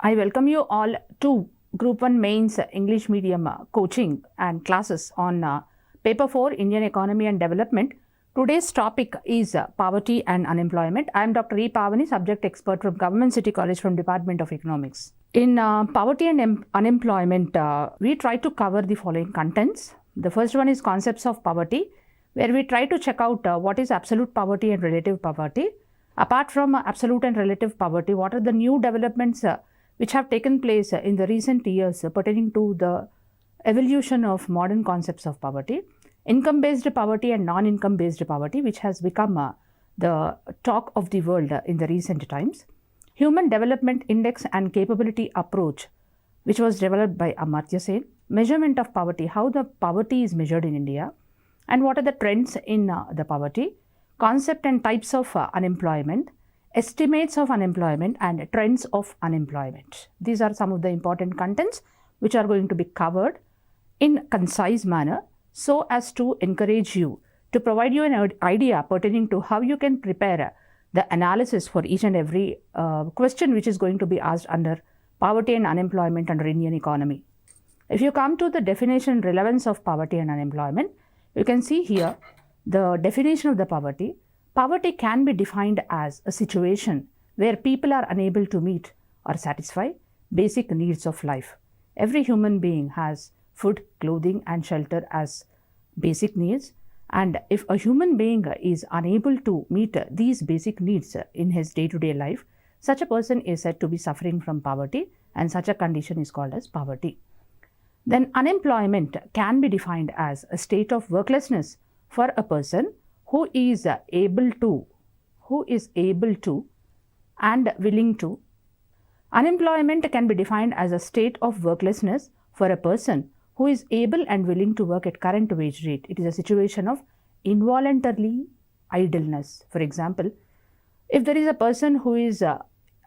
I welcome you all to Group 1 Mains English Medium coaching and classes on Paper 4 Indian Economy and Development. Today's topic is poverty and unemployment. I am Dr. 𝗕𝗵𝗗𝗍, subject expert from Government City College from Department of Economics. In poverty and unemployment, we try to cover the following contents. The first one is concepts of poverty, where we try to check out what is absolute poverty and relative poverty. Apart from absolute and relative poverty, what are the new developments which have taken place in the recent years pertaining to the evolution of modern concepts of poverty. Income-based poverty and non-income based poverty, which has become the talk of the world in the recent times. Human Development Index and Capability Approach, which was developed by Amartya Sen. Measurement of poverty, how the poverty is measured in India, and what are the trends in the poverty. Concept and types of unemployment, estimates of unemployment, and trends of unemployment. These are some of the important contents which are going to be covered in concise manner, so as to encourage you, to provide you an idea pertaining to how you can prepare the analysis for each and every question which is going to be asked under poverty and unemployment under Indian economy. If you come to the definition and relevance of poverty and unemployment, you can see here the definition of the poverty. Poverty can be defined as a situation where people are unable to meet or satisfy basic needs of life. Every human being has food, clothing, and shelter as basic needs. And if a human being is unable to meet these basic needs in his day-to-day life, such a person is said to be suffering from poverty, and such a condition is called as poverty. Then unemployment can be defined as a state of worklessness for a person who is able to and willing to. Unemployment can be defined as a state of worklessness for a person who is able and willing to work at current wage rate. It is a situation of involuntarily idleness. For example, if there is a person who is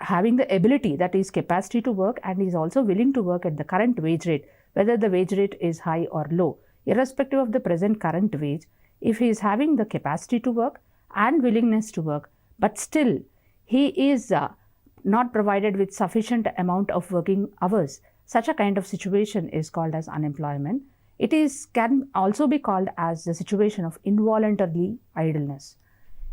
having the ability, that is capacity to work, and is also willing to work at the current wage rate, whether the wage rate is high or low, irrespective of the present current wage, if he is having the capacity to work and willingness to work, but still he is not provided with sufficient amount of working hours, such a kind of situation is called as unemployment. It can also be called as the situation of involuntarily idleness.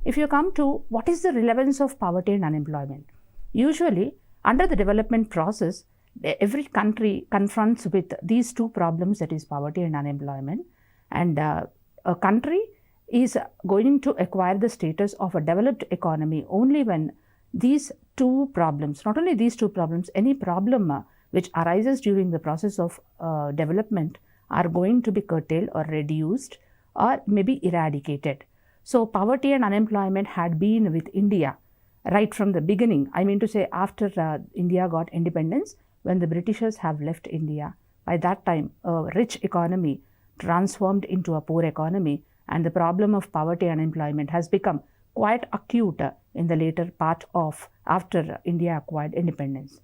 If you come to what is the relevance of poverty and unemployment, usually under the development process, every country confronts with these two problems, that is poverty and unemployment, and a country is going to acquire the status of a developed economy only when these two problems, not only these two problems, any problem which arises during the process of development are going to be curtailed or reduced or maybe eradicated. So poverty and unemployment had been with India right from the beginning. I mean to say, after India got independence, when the Britishers have left India, by that time a rich economy transformed into a poor economy, and the problem of poverty and unemployment has become quite acute in the later part of after India acquired independence.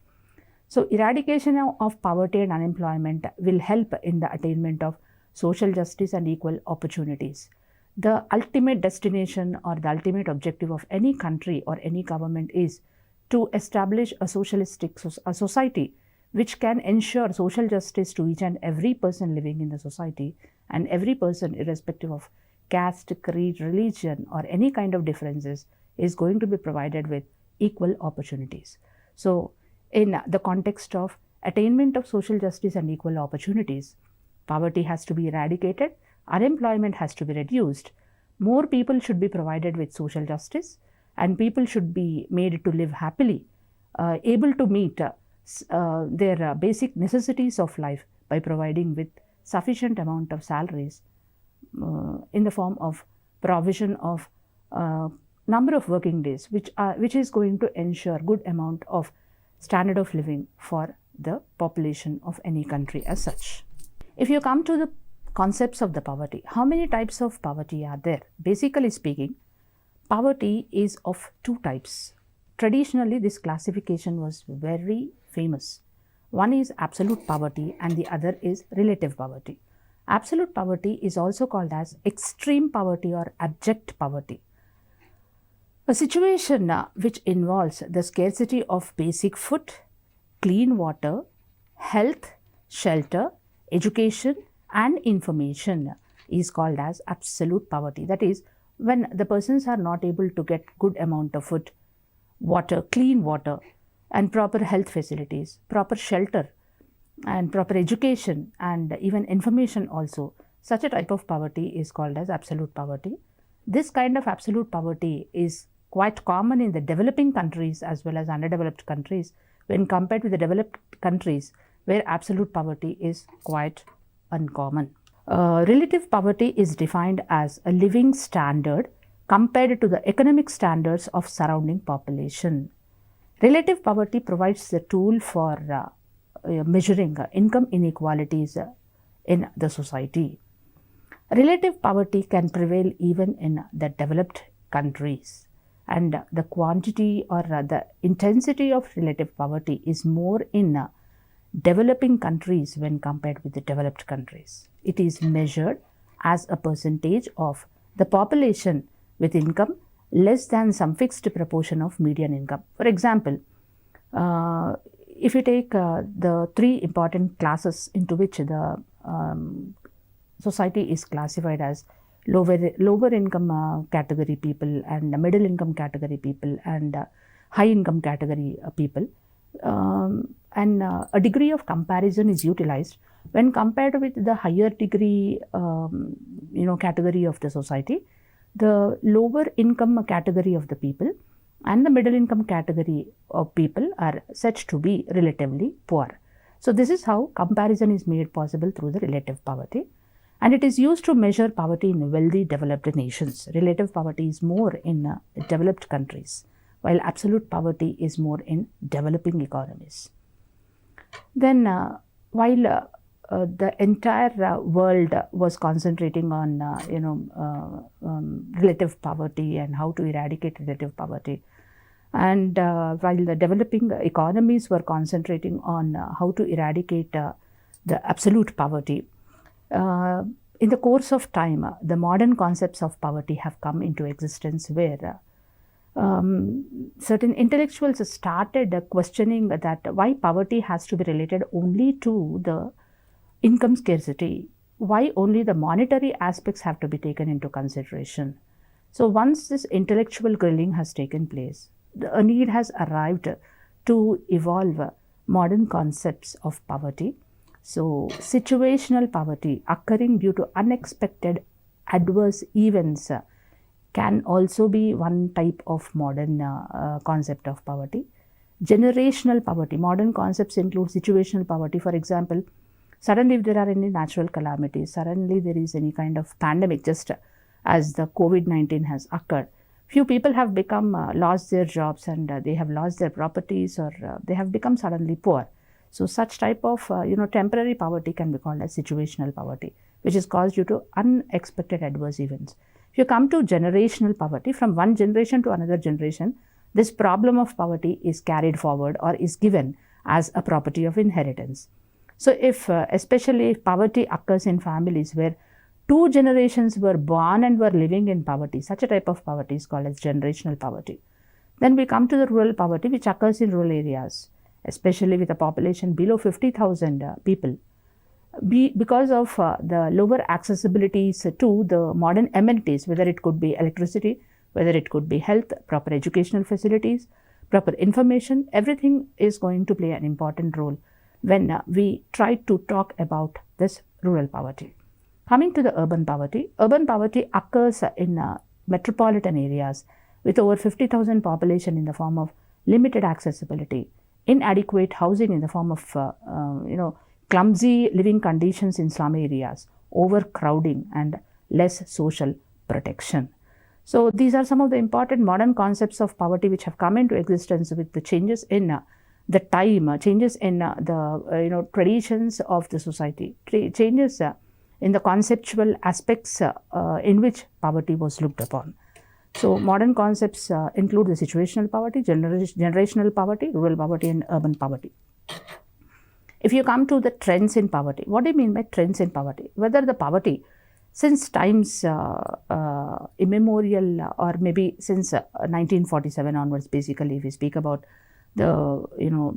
So eradication of poverty and unemployment will help in the attainment of social justice and equal opportunities. The ultimate destination or the ultimate objective of any country or any government is to establish a socialistic society which can ensure social justice to each and every person living in the society, and every person, irrespective of caste, creed, religion, or any kind of differences, is going to be provided with equal opportunities. So in the context of attainment of social justice and equal opportunities, poverty has to be eradicated, unemployment has to be reduced, more people should be provided with social justice, and people should be made to live happily, able to meet their basic necessities of life by providing with sufficient amount of salaries in the form of provision of number of working days, which is going to ensure good amount of standard of living for the population of any country as such. If you come to the concepts of the poverty, how many types of poverty are there? Basically speaking, poverty is of two types. Traditionally, this classification was very famous. One is absolute poverty and the other is relative poverty. Absolute poverty is also called as extreme poverty or abject poverty. A situation which involves the scarcity of basic food, clean water, health, shelter, education and information is called as absolute poverty. That is, when the persons are not able to get good amount of food, water, clean water and proper health facilities, proper shelter and proper education and even information also, such a type of poverty is called as absolute poverty. This kind of absolute poverty is quite common in the developing countries as well as underdeveloped countries when compared with the developed countries where absolute poverty is quite uncommon. Relative poverty is defined as a living standard compared to the economic standards of surrounding population. Relative poverty provides the tool for measuring income inequalities in the society. Relative poverty can prevail even in the developed countries, and the quantity or the intensity of relative poverty is more in developing countries when compared with the developed countries. It is measured as a percentage of the population with income less than some fixed proportion of median income. For example, if you take the three important classes into which the society is classified as lower income category people and middle income category people and high income category people, and a degree of comparison is utilized when compared with the higher degree category of the society. The lower income category of the people and the middle income category of people are said to be relatively poor. So this is how comparison is made possible through the relative poverty, and it is used to measure poverty in wealthy developed nations. Relative poverty is more in developed countries, while absolute poverty is more in developing economies. Then while the entire world was concentrating on relative poverty and how to eradicate relative poverty, and while the developing economies were concentrating on how to eradicate the absolute poverty, in the course of time, the modern concepts of poverty have come into existence where certain intellectuals started questioning that why poverty has to be related only to the income scarcity, why only the monetary aspects have to be taken into consideration. So once this intellectual grilling has taken place, a need has arrived to evolve modern concepts of poverty. So situational poverty occurring due to unexpected adverse events can also be one type of modern concept of poverty. Generational poverty, modern concepts include situational poverty. For example, suddenly if there are any natural calamities, suddenly there is any kind of pandemic, just as the COVID-19 has occurred, few people have become lost their jobs and they have lost their properties, or they have become suddenly poor. So such type of temporary poverty can be called as situational poverty, which is caused due to unexpected adverse events. If you come to generational poverty, from one generation to another generation, this problem of poverty is carried forward or is given as a property of inheritance. So if especially if poverty occurs in families where two generations were born and were living in poverty, such a type of poverty is called as generational poverty. Then we come to the rural poverty, which occurs in rural areas, especially with a population below 50,000 people. Because of the lower accessibilities to the modern amenities, whether it could be electricity, whether it could be health, proper educational facilities, proper information, everything is going to play an important role when we try to talk about this rural poverty. Coming to the urban poverty occurs in metropolitan areas with over 50,000 population in the form of limited accessibility, inadequate housing in the form of clumsy living conditions in slum areas, overcrowding and less social protection. So these are some of the important modern concepts of poverty which have come into existence with the changes in the time, changes in the traditions of the society, changes in the conceptual aspects in which poverty was looked upon. So modern concepts include the situational poverty, generational poverty, rural poverty and urban poverty. If you come to the trends in poverty, what do you mean by trends in poverty? Whether the poverty since times immemorial or maybe since 1947 onwards, basically if we speak about the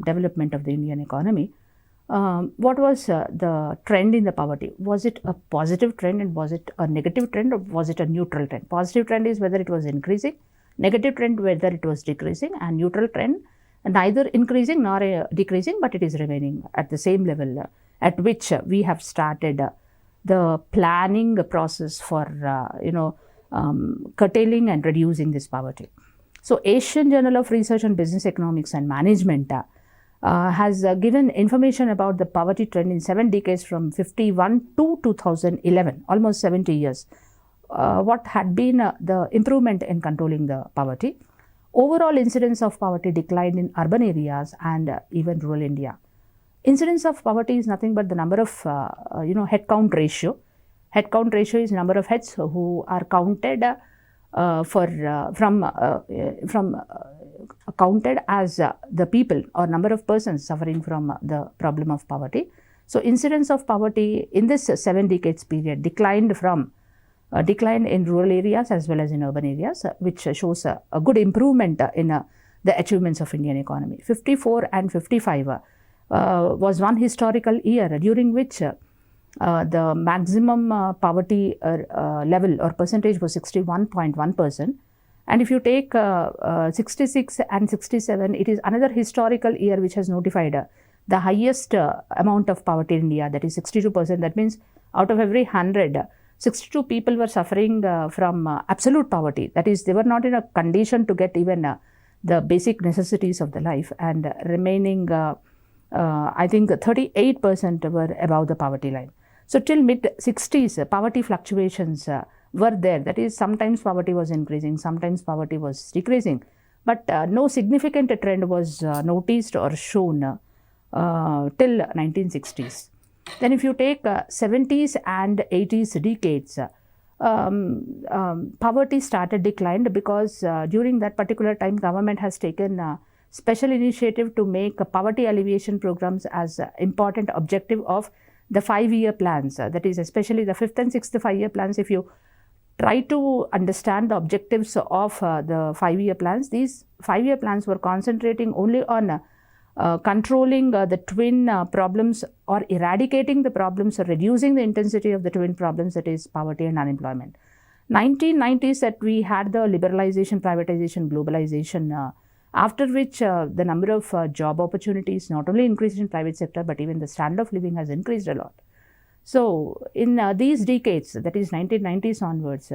development of the Indian economy. What was the trend in the poverty? Was it a positive trend and was it a negative trend or was it a neutral trend? Positive trend is whether it was increasing, negative trend whether it was decreasing, and neutral trend neither increasing nor decreasing, but it is remaining at the same level at which we have started the planning process for curtailing and reducing this poverty. So Asian Journal of Research on Business Economics and Management has given information about the poverty trend in 7 decades from 51 to 2011, almost 70 years. What had been the improvement in controlling the poverty? Overall incidence of poverty declined in urban areas and even rural India. Incidence of poverty is nothing but the number of head count ratio. Head count ratio is number of heads who are counted counted as the people or number of persons suffering from the problem of poverty. So incidence of poverty in this 7 decades period declined in rural areas as well as in urban areas, which shows a good improvement in the achievements of Indian economy. 54 and 55 was one historical year during which the maximum poverty level or percentage was 61.1%. And if you take 66 and 67, it is another historical year which has notified the highest amount of poverty in India, that is 62%. That means out of every 100, 62 people were suffering from absolute poverty. That is, they were not in a condition to get even the basic necessities of the life, and remaining, I think 38% were above the poverty line. So till mid-60s, poverty fluctuations were there. That is, sometimes poverty was increasing, sometimes poverty was decreasing, but no significant trend was noticed or shown till 1960s. Then if you take 70s and 80s decades, poverty started declined because during that particular time, government has taken special initiative to make poverty alleviation programs as important objective of the 5-year plans. That is, especially the 5th and 6th 5-year plans. If you try to understand the objectives of the 5-year plans, these 5-year plans were concentrating only on controlling the twin problems or eradicating the problems or reducing the intensity of the twin problems, that is poverty and unemployment. 1990s that we had the liberalization, privatization, globalization, after which the number of job opportunities not only increased in private sector, but even the standard of living has increased a lot. So in these decades, that is 1990s onwards,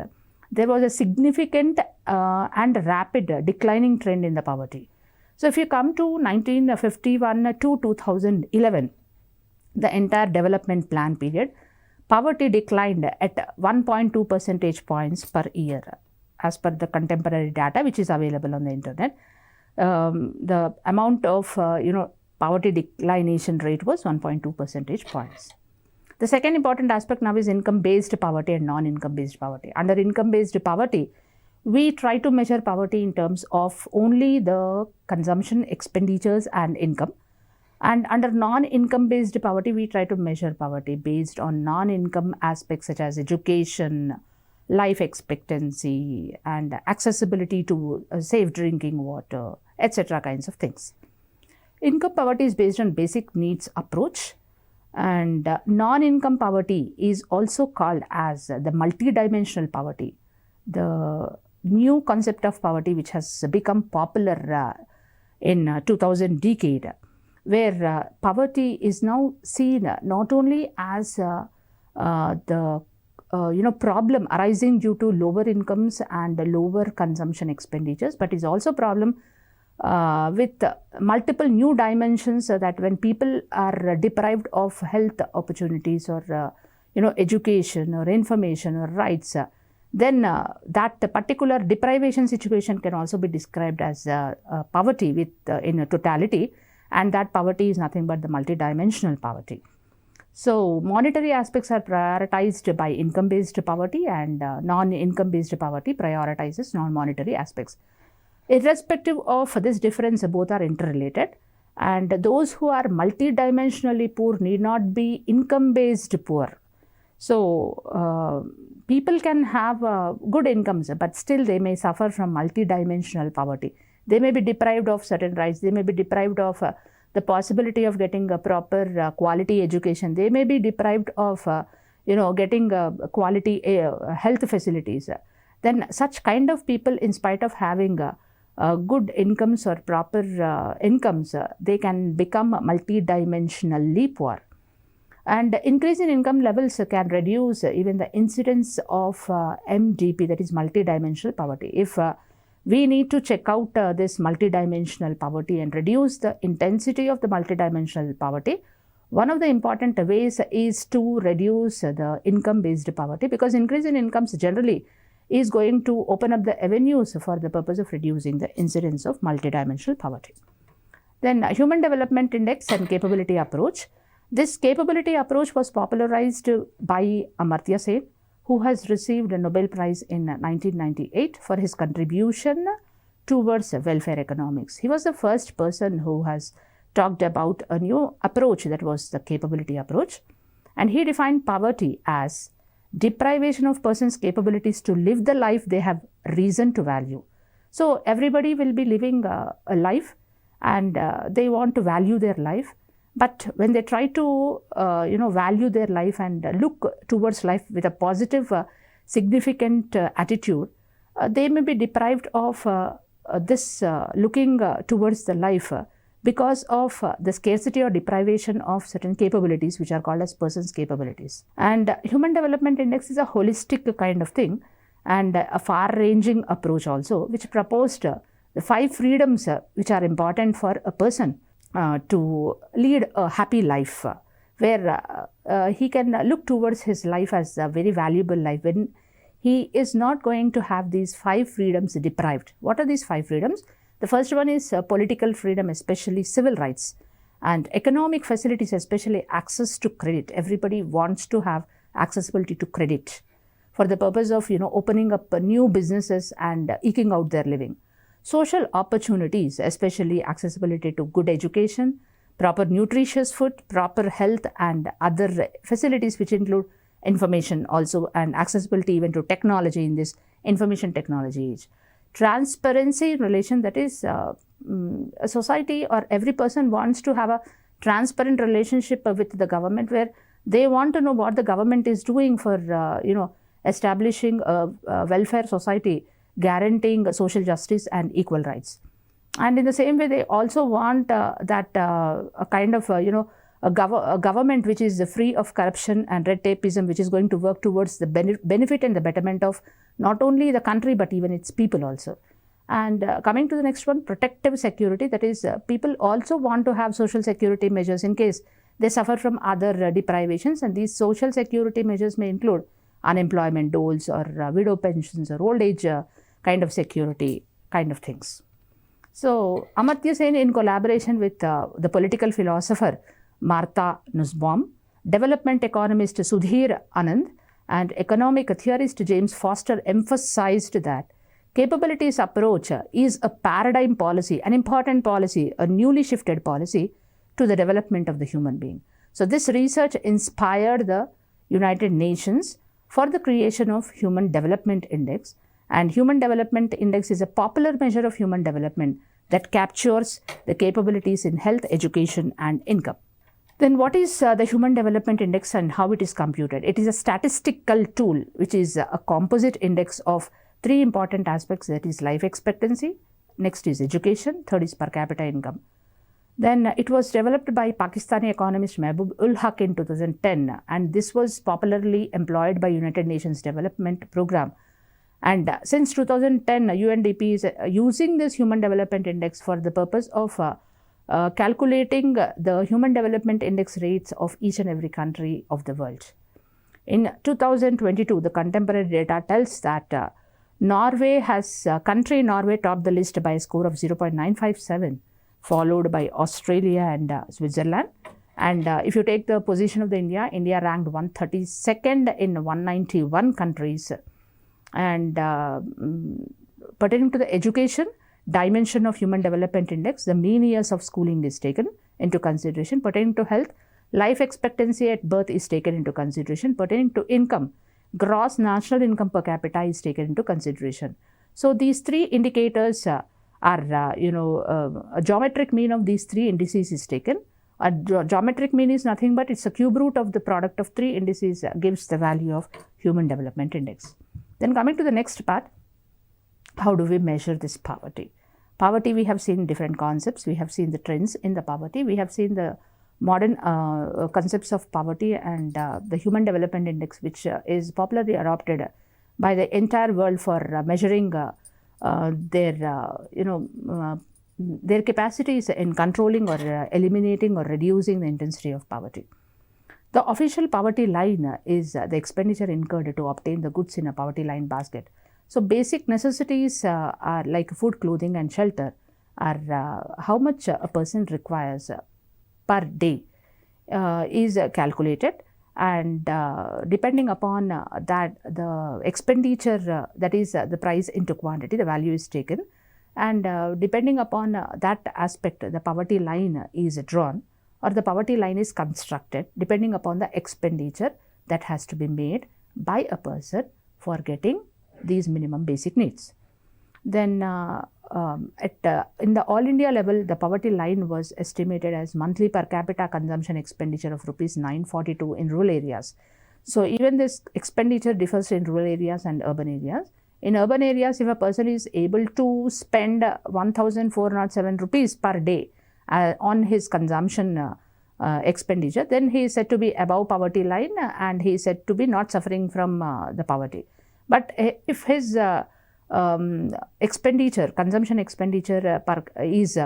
there was a significant and rapid declining trend in the poverty. So if you come to 1951 to 2011, the entire development plan period, poverty declined at 1.2 percentage points per year as per the contemporary data which is available on the internet. The amount of poverty declination rate was 1.2 percentage points. The second important aspect now is income-based poverty and non-income-based poverty. Under income-based poverty, we try to measure poverty in terms of only the consumption, expenditures and income. And under non-income-based poverty, we try to measure poverty based on non-income aspects such as education, life expectancy and accessibility to safe drinking water, etc. kinds of things. Income poverty is based on basic needs approach, and non-income poverty is also called as the multidimensional poverty, the new concept of poverty which has become popular in 2000 decade, where poverty is now seen not only as the problem arising due to lower incomes and lower consumption expenditures, but is also problem with multiple new dimensions, that when people are deprived of health opportunities or education or information or rights, then that particular deprivation situation can also be described as poverty with in a totality, and that poverty is nothing but the multidimensional poverty. So monetary aspects are prioritized by income-based poverty, and non-income-based poverty prioritizes non-monetary aspects. Irrespective of this difference, both are interrelated, and those who are multidimensionally poor need not be income-based poor. So people can have good incomes, but still they may suffer from multidimensional poverty. They may be deprived of certain rights. They may be deprived of the possibility of getting a proper quality education. They may be deprived of getting quality health facilities. Then such kind of people, in spite of having good incomes or proper incomes, they can become multidimensionally poor. And increase in income levels can reduce even the incidence of MDP, that is multidimensional poverty. If we need to check out this multidimensional poverty and reduce the intensity of the multidimensional poverty, one of the important ways is to reduce the income-based poverty, because increase in incomes generally is going to open up the avenues for the purpose of reducing the incidence of multidimensional poverty. Then Human Development Index and Capability Approach. This capability approach was popularized by Amartya Sen, who has received a Nobel Prize in 1998 for his contribution towards welfare economics. He was the first person who has talked about a new approach, that was the capability approach. And he defined poverty as deprivation of persons' capabilities to live the life they have reason to value. So everybody will be living a life, and they want to value their life. But when they try to value their life and look towards life with a positive, significant attitude, they may be deprived of this looking towards the life because of the scarcity or deprivation of certain capabilities, which are called as persons' capabilities. And Human Development Index is a holistic kind of thing and a far-ranging approach also, which proposed the 5 freedoms which are important for a person to lead a happy life, where he can look towards his life as a very valuable life when he is not going to have these 5 freedoms deprived. What are these 5 freedoms? The first one is political freedom, especially civil rights, and economic facilities, especially access to credit. Everybody wants to have accessibility to credit for the purpose of opening up new businesses and eking out their living. Social opportunities, especially accessibility to good education, proper nutritious food, proper health, and other facilities which include information also, and accessibility even to technology in this information technology age. Transparency in relation, that is a society or every person wants to have a transparent relationship with the government, where they want to know what the government is doing for establishing a welfare society, guaranteeing social justice and equal rights. And in the same way, they also want that a kind of a government which is free of corruption and red tapeism, which is going to work towards the benefit and the betterment of not only the country but even its people also. And coming to the next one, protective security, that is people also want to have social security measures in case they suffer from other deprivations, and these social security measures may include unemployment doles or widow pensions or old age kind of security kind of things. So Amartya Sen, in collaboration with the political philosopher Martha Nussbaum, development economist Sudhir Anand, and economic theorist James Foster, emphasized that capabilities approach is a paradigm policy, an important policy, a newly shifted policy to the development of the human being. So this research inspired the United Nations for the creation of Human Development Index, and Human Development Index is a popular measure of human development that captures the capabilities in health, education, and income. Then what is the Human Development Index and how it is computed? It is a statistical tool which is a composite index of 3 important aspects, that is life expectancy, next is education, third is per capita income. Then it was developed by Pakistani economist 𝗪𝗓𝗪 in 2010, and this was popularly employed by United Nations Development Program. And since 2010, UNDP is using this Human Development Index for the purpose of calculating the Human Development Index rates of each and every country of the world. In 2022, the contemporary data tells that Norway topped the list by a score of 0.957, followed by Australia and Switzerland. And if you take the position of India ranked 132nd in 191 countries. And pertaining to the education dimension of Human Development Index, the mean years of schooling is taken into consideration. Pertaining to health, life expectancy at birth is taken into consideration. Pertaining to income, gross national income per capita is taken into consideration. So these 3 indicators a geometric mean of these 3 indices is taken. A geometric mean is nothing but it's a cube root of the product of 3 indices gives the value of Human Development Index. Then coming to the next part, how do we measure this poverty? Poverty, we have seen different concepts. We have seen the trends in the poverty. We have seen the modern concepts of poverty and the Human Development Index, which is popularly adopted by the entire world for measuring their capacities in controlling or eliminating or reducing the intensity of poverty. The official poverty line is the expenditure incurred to obtain the goods in a poverty line basket. So, basic necessities are like food, clothing and shelter are how much a person requires per day is calculated, and depending upon that the expenditure that is the price into quantity, the value is taken, and depending upon that aspect the poverty line is drawn or the poverty line is constructed depending upon the expenditure that has to be made by a person for getting these minimum basic needs. Then in the all India level, the poverty line was estimated as monthly per capita consumption expenditure of rupees 942 in rural areas. So, even this expenditure differs in rural areas and urban areas. In urban areas, if a person is able to spend 1407 rupees per day on his consumption expenditure, then he is said to be above poverty line and he is said to be not suffering from the poverty. But if his consumption expenditure is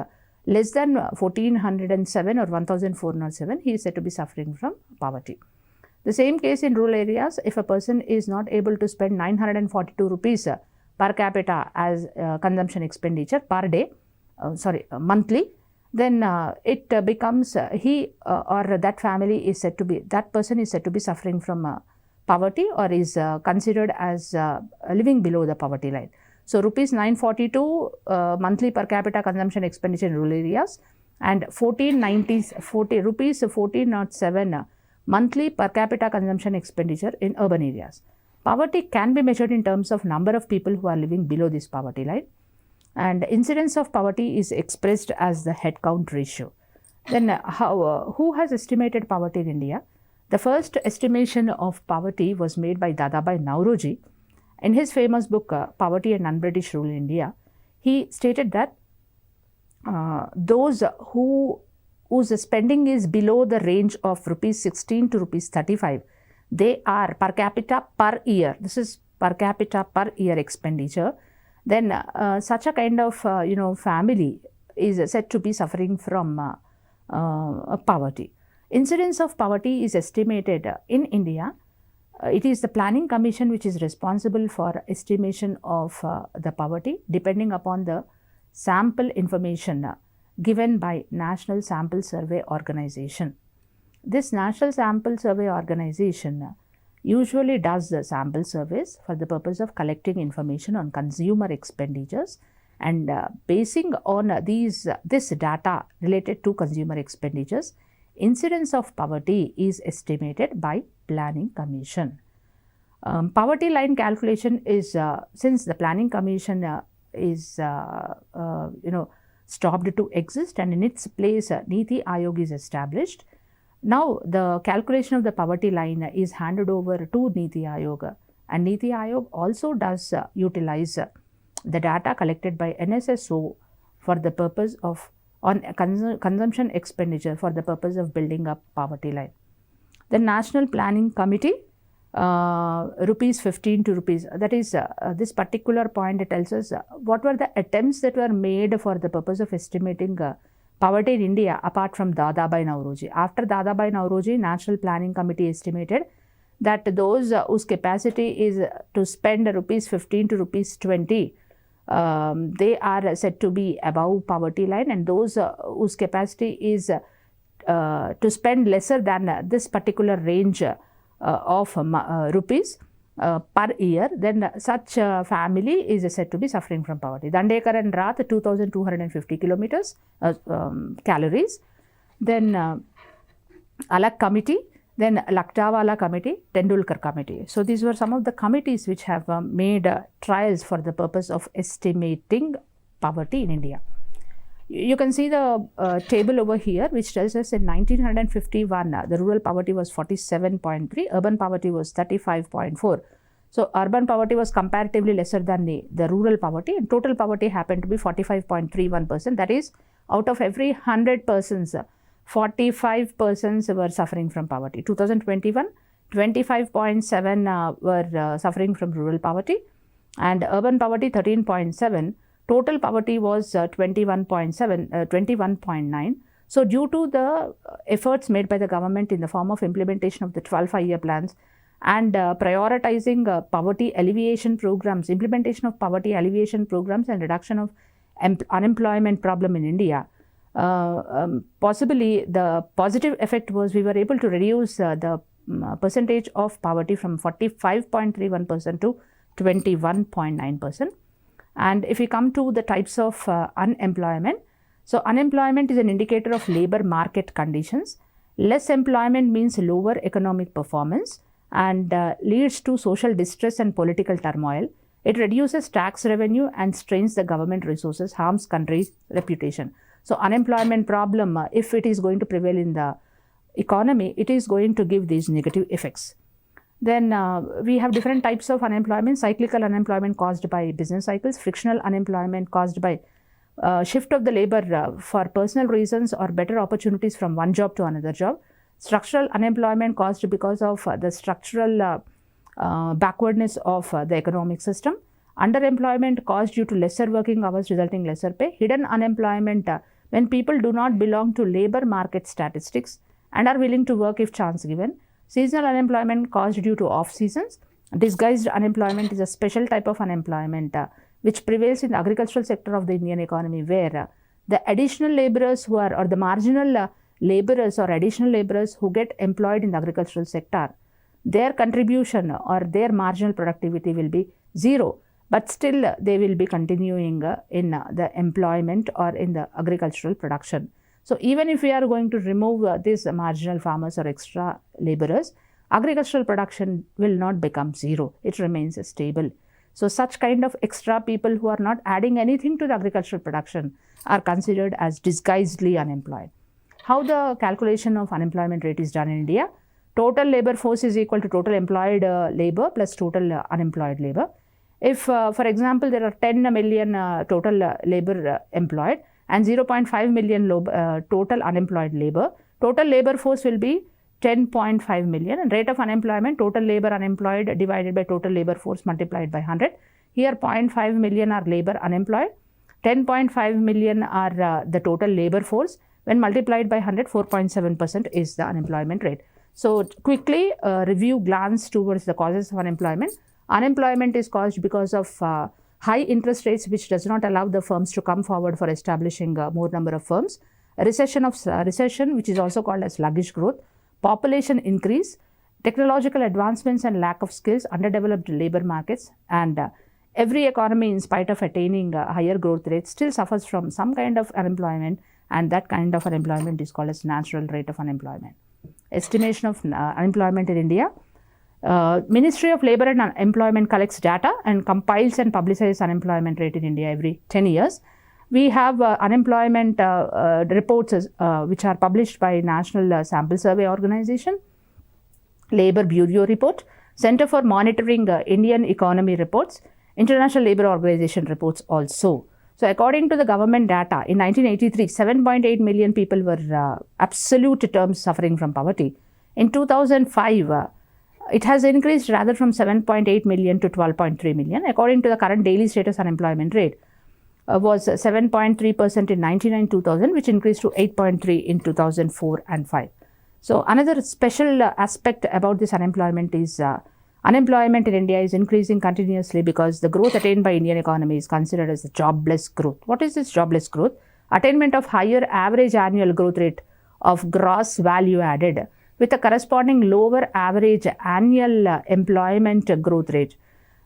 less than 1407 or 1407, he is said to be suffering from poverty. The same case in rural areas, if a person is not able to spend 942 rupees per capita as consumption expenditure per day, monthly, then it becomes he or that family is said to be, that person is said to be suffering from poverty or is considered as living below the poverty line. So, rupees 942 monthly per capita consumption expenditure in rural areas and rupees 1407 monthly per capita consumption expenditure in urban areas. Poverty can be measured in terms of number of people who are living below this poverty line, and incidence of poverty is expressed as the head count ratio. Then who has estimated poverty in India? The first estimation of poverty was made by 𝗪𝗏 𝗪𝘁𝗔. In his famous book, Poverty and Non-British Rule in India, he stated that those whose spending is below the range of rupees 16 to rupees 35, they are per capita per year. This is per capita per year expenditure. Then such a kind of family is said to be suffering from poverty. Incidence of poverty is estimated in India. It is the Planning Commission which is responsible for estimation of the poverty depending upon the sample information given by National Sample Survey Organization. This National Sample Survey Organization usually does the sample surveys for the purpose of collecting information on consumer expenditures, and basing on this data related to consumer expenditures, incidence of poverty is estimated by Planning Commission. Poverty line calculation is, since the Planning Commission is stopped to exist and in its place 𝗧𝗎𝗃 Aayog is established. Now, the calculation of the poverty line is handed over to 𝗧𝗎𝗃 Aayog, and 𝗧𝗎 Aayog also does utilize the data collected by NSSO for the purpose of consumption expenditure for the purpose of building up poverty line. The National Planning Committee, rupees 15 to rupees, that is this particular point tells us what were the attempts that were made for the purpose of estimating poverty in India apart from 𝗪𝗏 𝗪𝗁𝗔. After 𝗪𝗏 𝗪𝗁𝗔, National Planning Committee estimated that those whose capacity is to spend rupees 15 to rupees 20, they are said to be above poverty line, and those whose capacity is to spend lesser than this particular range of rupees per year, then such family is said to be suffering from poverty. Dandekar and Rath 2250 calories. Then Alak Committee, then Lakdawala Committee, Tendulkar Committee. So, these were some of the committees which have made trials for the purpose of estimating poverty in India. You can see the table over here, which tells us in 1951, the rural poverty was 47.3, urban poverty was 35.4. So urban poverty was comparatively lesser than the rural poverty, and total poverty happened to be 45.31%. That is, out of every 100 persons, 45 persons were suffering from poverty. 2021, 25.7 were suffering from rural poverty, and urban poverty 13.7. Total poverty was 21.9. So due to the efforts made by the government in the form of implementation of the 12 5-year plans and prioritizing poverty alleviation programs, implementation of poverty alleviation programs and reduction of unemployment problem in India, possibly the positive effect was we were able to reduce the percentage of poverty from 45.31% to 21.9%. And if we come to the types of unemployment, so unemployment is an indicator of labor market conditions. Less employment means lower economic performance and leads to social distress and political turmoil. It reduces tax revenue and strains the government resources, harms country's reputation. So unemployment problem, if it is going to prevail in the economy, it is going to give these negative effects. Then we have different types of unemployment: cyclical unemployment caused by business cycles, frictional unemployment caused by shift of the labor for personal reasons or better opportunities from one job to another job, structural unemployment caused because of the structural backwardness of the economic system, underemployment caused due to lesser working hours resulting lesser pay, hidden unemployment when people do not belong to labor market statistics and are willing to work if chance given, seasonal unemployment caused due to off seasons. Disguised unemployment is a special type of unemployment which prevails in the agricultural sector of the Indian economy, where the additional laborers who are, or the marginal laborers or additional laborers who get employed in the agricultural sector, their contribution or their marginal productivity will be zero, but still they will be continuing in the employment or in the agricultural production. So even if we are going to remove these marginal farmers or extra laborers, agricultural production will not become zero. It remains stable. So such kind of extra people who are not adding anything to the agricultural production are considered as disguisedly unemployed. How the calculation of unemployment rate is done in India? Total labor force is equal to total employed labor plus total unemployed labor. If, for example, there are 10 million total labor employed and 0.5 million total unemployed labor, total labor force will be 10.5 million, and rate of unemployment, total labor unemployed divided by total labor force multiplied by 100. Here 0.5 million are labor unemployed, 10.5 million are the total labor force. When multiplied by 100, 4.7% is the unemployment rate. So quickly review, glance towards the causes of unemployment. Unemployment is caused because of high interest rates, which does not allow the firms to come forward for establishing more number of firms. A recession, which is also called as sluggish growth. Population increase, technological advancements and lack of skills, underdeveloped labor markets, and every economy, in spite of attaining higher growth rates, still suffers from some kind of unemployment, and that kind of unemployment is called as natural rate of unemployment. Estimation of unemployment in India. Ministry of Labour and Employment collects data and compiles and publishes unemployment rate in India every 10 years. We have unemployment reports which are published by National Sample Survey Organization, Labour Bureau report, Center for Monitoring Indian Economy reports, International Labour Organization reports also. So according to the government data, in 1983, 7.8 million people were absolute terms suffering from poverty. In 2005, it has increased rather from 7.8 million to 12.3 million. According to the current daily status unemployment rate, was 7.3% in 1999-2000, which increased to 8.3 in 2004 and 5. So another special aspect about this unemployment is unemployment in India is increasing continuously because the growth attained by Indian economy is considered as the jobless growth. What is this jobless growth? Attainment of higher average annual growth rate of gross value added with a corresponding lower average annual employment growth rate.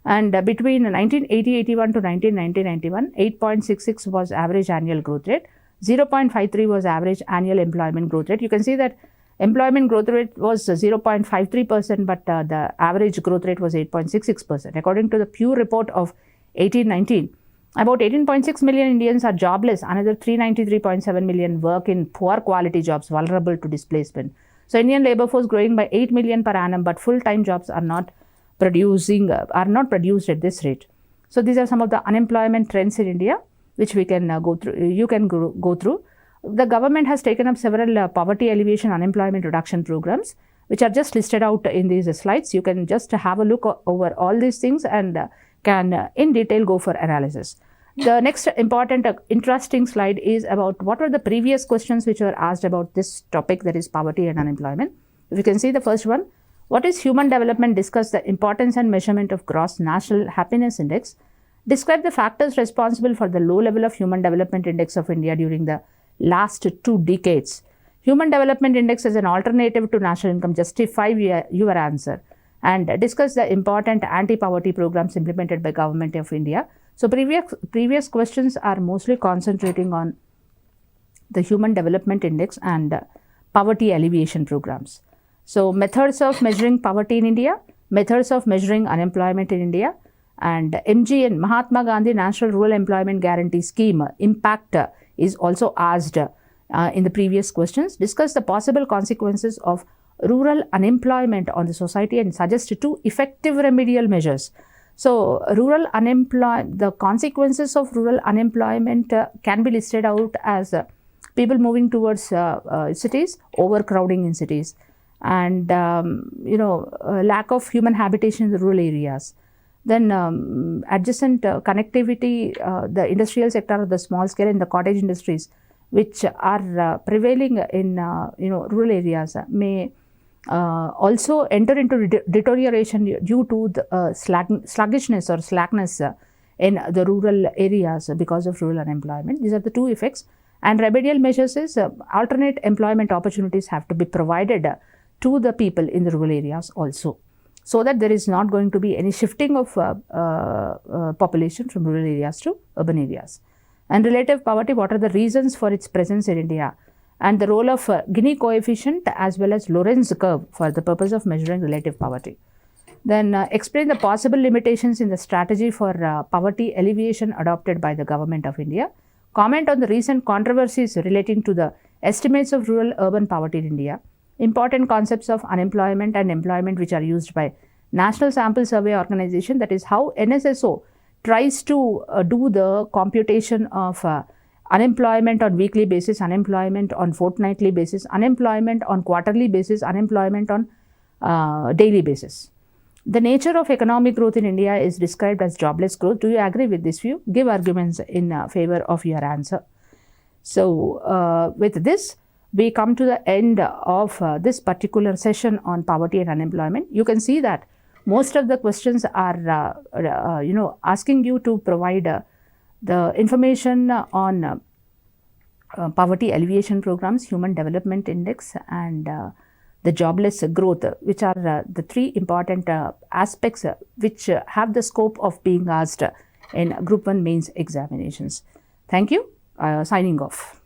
And between 1980-81 to 1990-91, 8.66 was average annual growth rate, 0.53 was average annual employment growth rate. You can see that employment growth rate was 0.53%, but the average growth rate was 8.66%. According to the Pew report of 1819, About 18.6 million Indians are jobless. Another 393.7 million work in poor quality jobs vulnerable to displacement. So Indian labor force growing by 8 million per annum, but full-time jobs are not produced at this rate. So these are some of the unemployment trends in India, which we can go through. You can go through. The government has taken up several poverty alleviation, unemployment reduction programs, which are just listed out in these slides. You can just have a look over all these things and can in detail go for analysis. The next important interesting slide is about what were the previous questions which were asked about this topic, that is poverty and unemployment. If you can see the first one, what is human development? Discuss the importance and measurement of gross national happiness index. Describe the factors responsible for the low level of human development index of India during the last 2 decades. Human development index is an alternative to national income. Justify your answer and discuss the important anti-poverty programs implemented by Government of India. So previous questions are mostly concentrating on the human development index and poverty alleviation programs. So methods of measuring poverty in India, methods of measuring unemployment in India, and MGN, Mahatma Gandhi National Rural Employment Guarantee Scheme impact is also asked in the previous questions. Discuss the possible consequences of rural unemployment on the society and suggest 2 effective remedial measures. So the consequences of rural unemployment can be listed out as people moving towards cities, overcrowding in cities, and lack of human habitation in the rural areas. Then adjacent connectivity, the industrial sector of the small scale and the cottage industries, which are prevailing in rural areas, may also enter into deterioration due to the sluggishness or slackness in the rural areas because of rural unemployment. These are the 2 effects. And remedial measures is alternate employment opportunities have to be provided to the people in the rural areas also, so that there is not going to be any shifting of population from rural areas to urban areas. And relative poverty, what are the reasons for its presence in India, and the role of Gini coefficient as well as Lorenz curve for the purpose of measuring relative poverty. Then explain the possible limitations in the strategy for poverty alleviation adopted by the Government of India. Comment on the recent controversies relating to the estimates of rural-urban poverty in India. Important concepts of unemployment and employment which are used by National Sample Survey Organization, that is how NSSO tries to do the computation of unemployment on weekly basis, unemployment on fortnightly basis, unemployment on quarterly basis, unemployment on daily basis. The nature of economic growth in India is described as jobless growth. Do you agree with this view? Give arguments in favor of your answer. So with this, we come to the end of this particular session on poverty and unemployment. You can see that most of the questions are asking you to provide the information on poverty alleviation programs, human development index, and the jobless growth, which are the 3 important aspects which have the scope of being asked in Group 1 mains examinations. Thank you. Signing off.